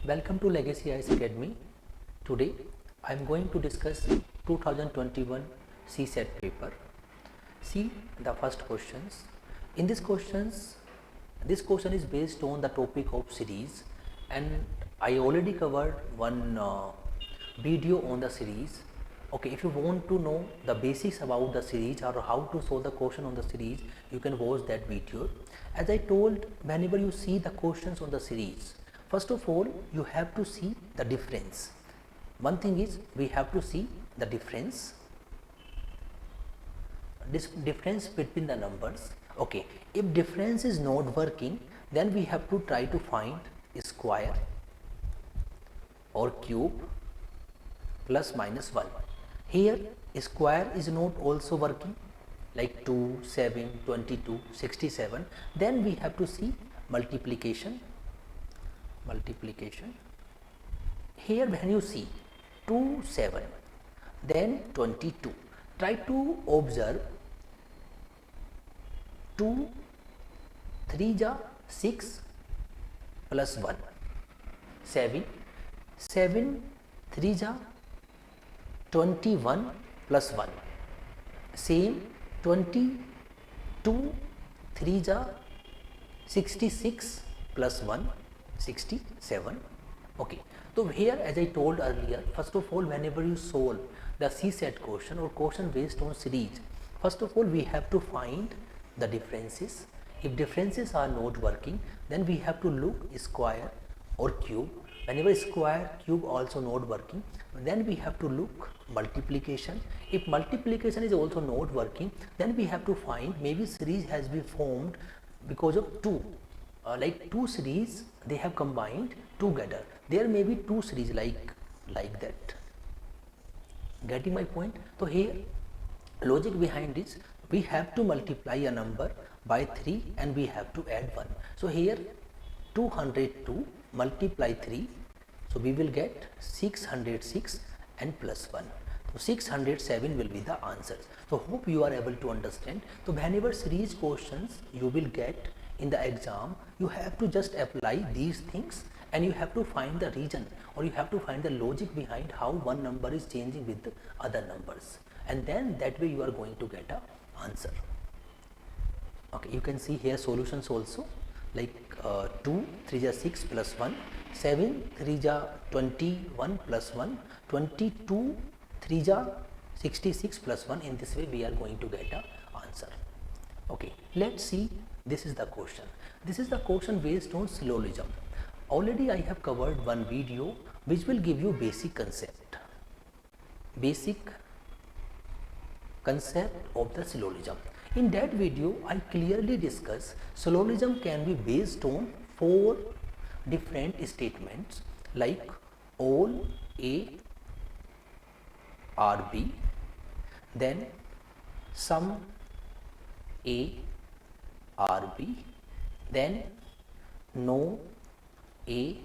Welcome to Legacy IS Academy. Today I am going to discuss 2021 CSET paper. See the first questions. In this question is based on the topic of series, and I already covered one video on the series. Okay, if you want to know the basics about the series or how to solve the question on the series, you can watch that video. As I told, whenever you see the questions on the series, first of all you have to see the difference. One thing is we have to see the difference between the numbers. Okay, if difference is not working, then we have to try to find square or cube plus minus 1. Here square is not also working, like 2, 7, 22, 67. Then we have to see multiplication. Here when you see 2, 7, then 22, try to observe 2, 3 ja 6 plus 1, 7, 3 ja 21 plus 1, same 22, 3 ja 66 plus 1, 67. Okay, so here as I told earlier, first of all whenever you solve the CSET question or question based on series, first of all we have to find the differences. If differences are not working, then we have to look square or cube. Whenever square, cube also not working, then we have to look multiplication. If multiplication is also not working, then we have to find maybe series has been formed because of 2. Like 2 series they have combined together. There may be 2 series like that. Getting my point? So here logic behind is we have to multiply a number by 3 and we have to add 1. So here 202 multiply 3, so we will get 606 and plus 1. So 607 will be the answers. So hope you are able to understand. So whenever series questions you will get in the exam, you have to just apply these things and you have to find the reason, or you have to find the logic behind how one number is changing with the other numbers, and then that way you are going to get a answer. Okay, you can see here solutions also, like 2, 3 ja 6 plus 1, 7, 3 ja 21 plus 1, 22, 3 ja 66 plus 1. In this way we are going to get a answer. Okay, let's see. This is the question. This is the question based on syllogism. Already I have covered one video which will give you basic concept of the syllogism. In that video I clearly discuss syllogism can be based on 4 different statements, like all A are B, then some A are B, then no A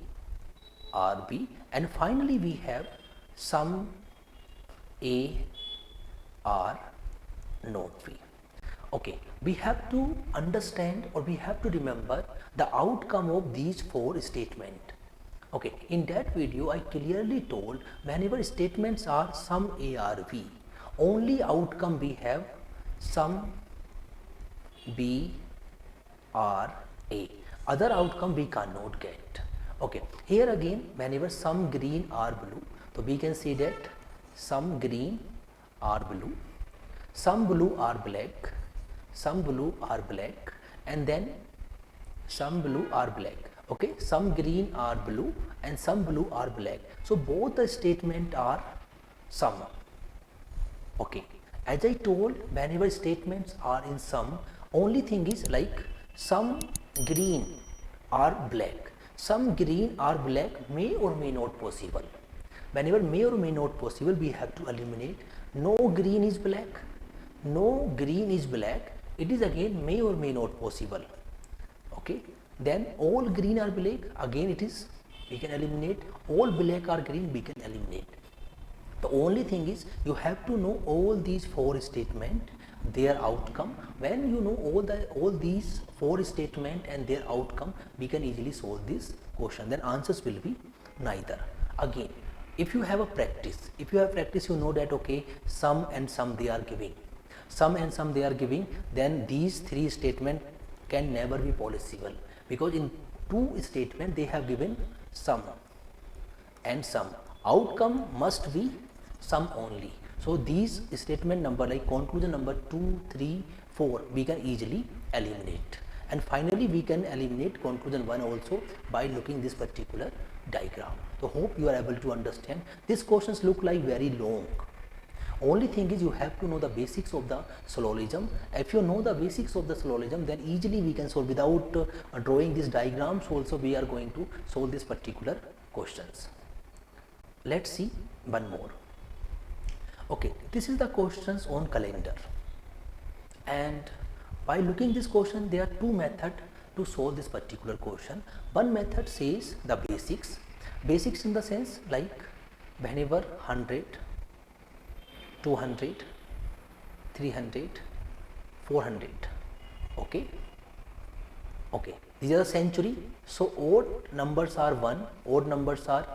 are B, and finally we have some A are not B. Okay, we have to understand, or we have to remember the outcome of these 4 statements. Okay, in that video I clearly told whenever statements are some A are B, only outcome we have some B are A, other outcome we cannot get. Okay, here again whenever some green are blue, so we can see that some green are blue, some blue are black, some blue are black, and then some blue are black. Okay, some green are blue and some blue are black, so both the statement are sum. Okay, as I told, whenever statements are in sum, only thing is like some green are black, some green are black may or may not possible. Whenever may or may not possible, we have to eliminate. No green is black, no green is black, it is again may or may not possible. Okay, then all green are black, again it is, we can eliminate. All black are green, we can eliminate. The only thing is you have to know all these 4 statements, their outcome. When you know all these 4 statements and their outcome, we can easily solve this question. Then answers will be neither. Again, if you have a practice, you know that okay, sum and sum they are giving, then these three statements can never be possible, because in two statement they have given sum and sum. Outcome must be sum only. So these statement number like conclusion number 2, 3, 4 we can easily eliminate. And finally we can eliminate conclusion 1 also by looking this particular diagram. So hope you are able to understand. These questions look like very long. Only thing is you have to know the basics of the syllogism. If you know the basics of the syllogism, then easily we can solve without drawing these diagrams also we are going to solve this particular questions. Let's see one more. Okay, this is the questions on calendar, and by looking this question there are two methods to solve this particular question. One method says the basics in the sense like whenever 100, 200, 300, 400. Okay, these are the century. So odd numbers are 1, odd numbers are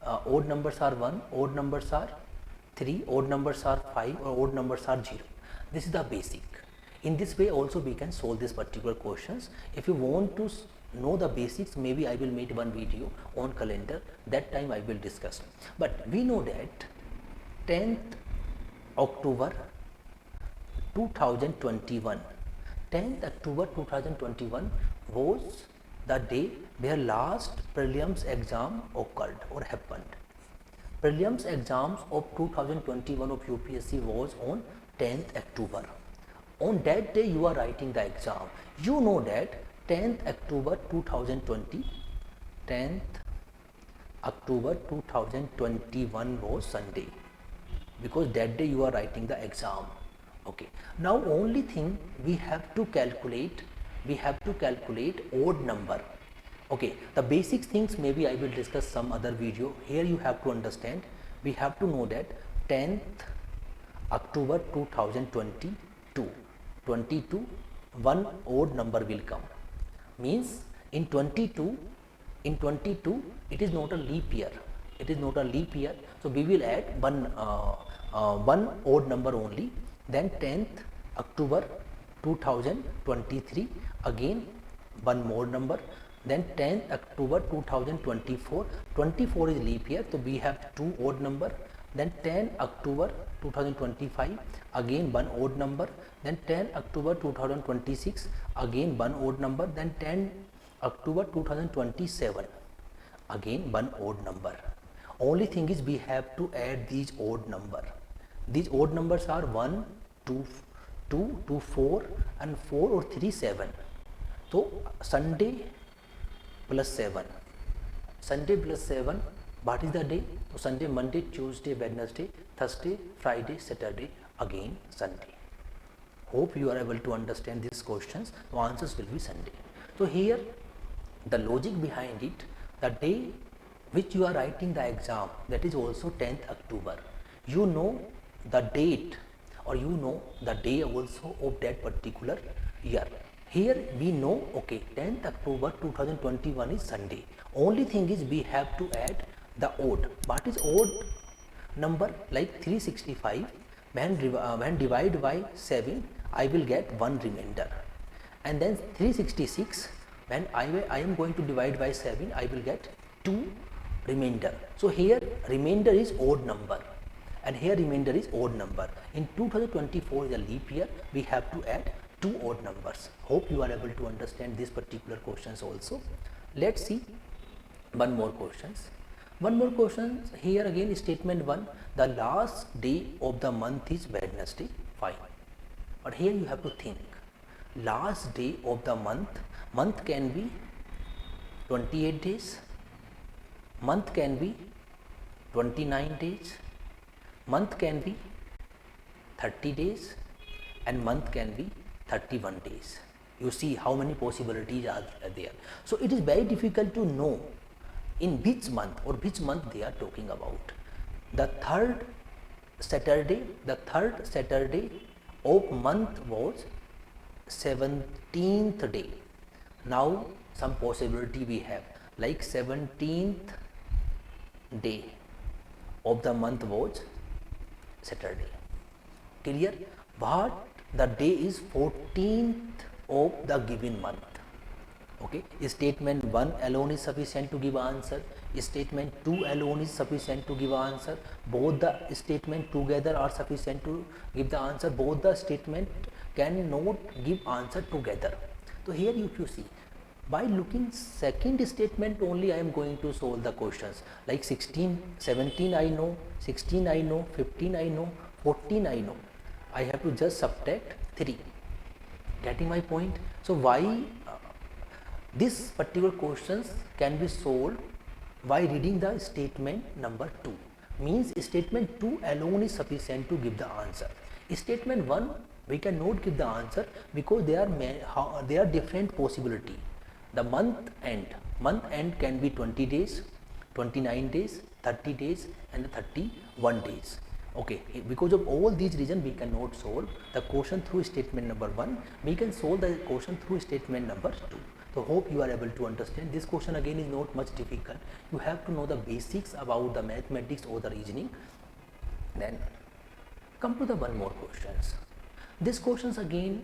1, odd numbers are 3, odd numbers are 5, or odd numbers are 0. This is the basic. In this way also we can solve this particular questions. If you want to know the basics, maybe I will make one video on calendar, that time I will discuss. But we know that 10th October 2021, 10th October 2021 was the day where last prelims exam occurred or happened. Prelims exams of 2021 of UPSC was on 10th October. On that day you are writing the exam. You know that 10th October 2020, 10th October 2021 was Sunday, because that day you are writing the exam. Okay, now only thing we have to calculate odd number. Okay, the basic things maybe I will discuss some other video. Here you have to understand, we have to know that 10th October 2022, one odd number will come. Means in 22 it is not a leap year. So we will add one odd number only. Then 10th October 2023, again one more number. Then 10th October 2024, 24 is leap year, so we have two odd number. Then 10 October 2025, again one odd number. Then 10 October 2026, again one odd number. Then 10 October 2027, again one odd number. Only thing is we have to add these odd number. These odd numbers are 1, 2, 4 and 4 or 3, 7. So Sunday plus 7, what is the day? So Sunday, Monday, Tuesday, Wednesday, Thursday, Friday, Saturday, again Sunday. Hope you are able to understand these questions. The answers will be Sunday. So here the logic behind it, the day which you are writing the exam, that is also 10th October. You know the date or you know the day also of that particular year. Here we know, okay, 10th October 2021 is Sunday. Only thing is we have to add the odd. What is odd number? Like 365, when divided by 7, I will get one remainder. And then 366, when I am going to divide by 7, I will get 2 remainder. So here remainder is odd number, and here remainder is odd number. In 2024 is a leap year, we have to add 2 odd numbers. Hope you are able to understand these particular questions also. Let's see one more questions. Here again statement 1, the last day of the month is Wednesday. Fine, but here you have to think, last day of the month can be 28 days, month can be 29 days, month can be 30 days, and month can be 31 days. You see how many possibilities are there. So it is very difficult to know in which month they are talking about. The third Saturday of month was 17th day. Now some possibility we have, like 17th day of the month was Saturday. Clear? What the day is 14th of the given month. Okay, statement 1 alone is sufficient to give answer, statement 2 alone is sufficient to give answer, both the statement together are sufficient to give the answer, both the statement cannot give answer together. So here if you see, by looking second statement only I am going to solve the questions, like 16, 17 I know, 16 I know, 15 I know, 14 I know, I have to just subtract 3. Getting my point? So why this particular questions can be solved by reading the statement number 2. Means statement 2 alone is sufficient to give the answer. Statement 1 we cannot give the answer because there are different possibility. The month end can be 20 days, 29 days, 30 days and 31 days. Okay, because of all these reasons we cannot solve the question through statement number 1. We can solve the question through statement number 2. So hope you are able to understand. This question again is not much difficult. You have to know the basics about the mathematics or the reasoning. Then come to the one more questions. This questions again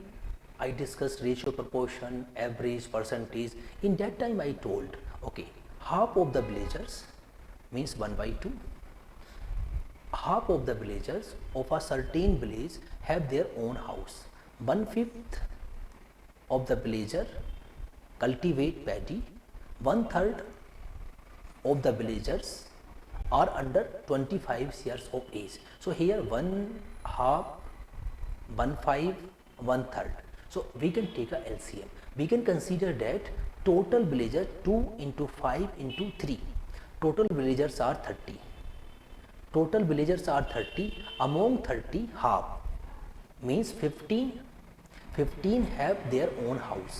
I discussed ratio, proportion, average, percentage. In that time I told, okay, half of the villagers means 1/2. Half of the villagers of a certain village have their own house. 1/5 of the villager cultivate paddy. 1/3 of the villagers are under 25 years of age. So here 1/2, 1/5, 1/3. So we can take a LCM. We can consider that total villager 2 into 5 into 3. Total villagers are 30. Total villagers are 30. Among 30, half means 15. 15 have their own house.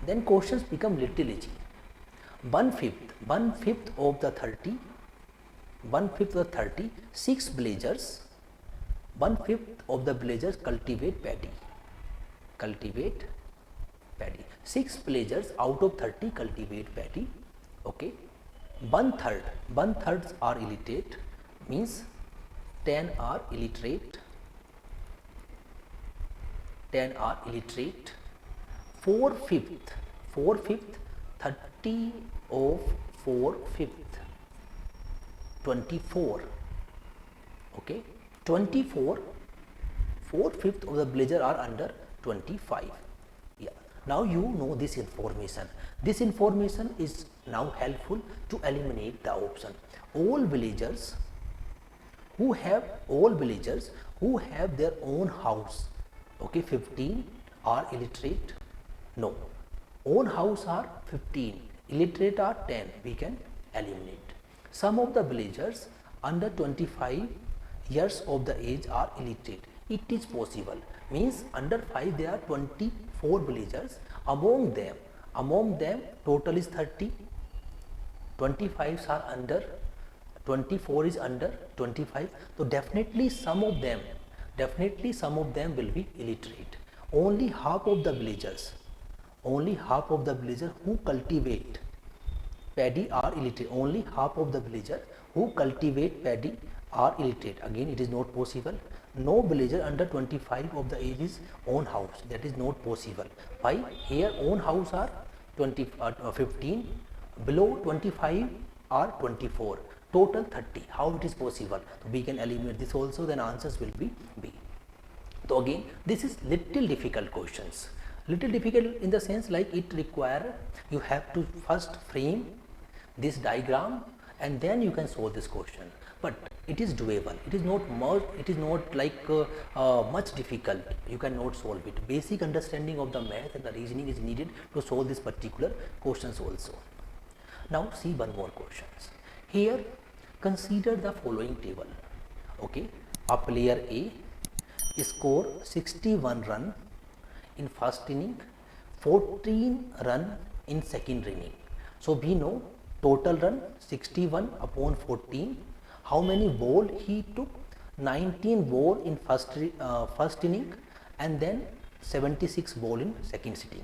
Then questions become little easy. 1/5 of the 30, 1/5 of the 30, 6 villagers, 1/5 of the villagers cultivate paddy. 6 villagers out of 30 cultivate paddy. Okay. 1/3 are illiterate, means 10 are illiterate. 4/5, 30 of 4/5, 24. Okay, 24, 4/5 of the villager are under 25. Yeah, now you know this information. This information is now helpful to eliminate the option. All villagers who have their own house. Okay, 15 are illiterate. No, own house are 15, illiterate are 10. We can eliminate. Some of the villagers under 25 years of the age are illiterate. It is possible. Means under 5 there are 24 villagers. Among them total is 30. 25s are under, 24 is under 25. So definitely some of them will be illiterate. Only half of the villagers who cultivate paddy are illiterate. Only half of the villagers who cultivate paddy are illiterate. Again, it is not possible. No villager under 25 of the age is own house. That is not possible. Why? Here own house are 15. Below 25 are 24. Total 30. How it is possible? So we can eliminate this also. Then answers will be B. So again, this is little difficult questions. Little difficult in the sense like it require you have to first frame this diagram and then you can solve this question. But it is doable. It is not like much difficult. You cannot solve it. Basic understanding of the math and the reasoning is needed to solve this particular questions also. Now see one more questions. Here consider the following table. Okay, a player A score 61 run in first inning, 14 run in second inning. So we know total run 61 upon 14. How many ball he took? 19 ball in first inning and then 76 ball in second sitting.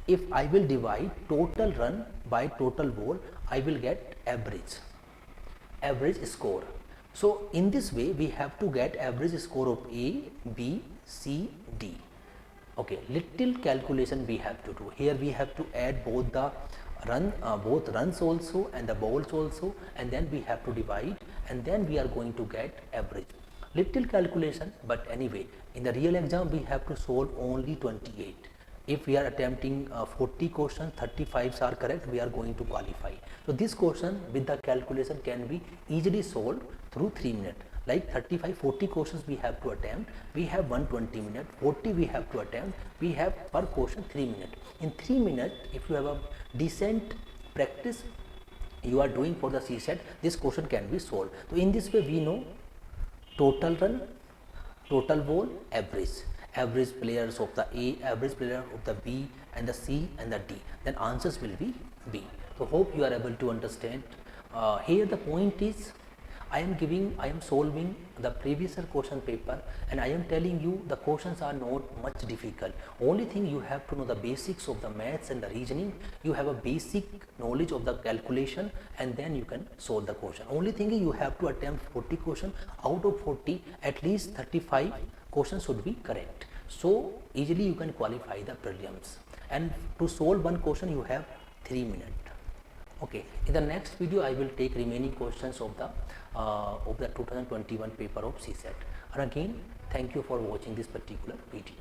If I will divide total run by total vol, I will get average score. So in this way we have to get average score of A, B, C, D. Okay, little calculation we have to do. Here we have to add both the both runs also and the balls also, and then we have to divide, and then we are going to get average. Little calculation, but anyway, in the real exam we have to solve only 28. If we are attempting 40 questions, 35s are correct, we are going to qualify. So this question with the calculation can be easily solved through 3 minutes. Like 35, 40 questions we have to attempt, we have 120 minutes, 40 we have to attempt, we have per question 3 minutes. In 3 minutes, if you have a decent practice you are doing for the CSAT, this question can be solved. So in this way we know total run, total ball, average players of the A, average player of the B and the C and the D, then answers will be B. So hope you are able to understand. Here the point is, I am solving the previous year question paper, and I am telling you the questions are not much difficult. Only thing you have to know the basics of the maths and the reasoning. You have a basic knowledge of the calculation, and then you can solve the question. Only thing is you have to attempt 40 questions. Out of 40, at least 35 questions should be correct. So easily you can qualify the prelims. And to solve one question you have 3 minutes. Okay, in the next video I will take remaining questions of the 2021 paper of CSAT. And again, thank you for watching this particular video.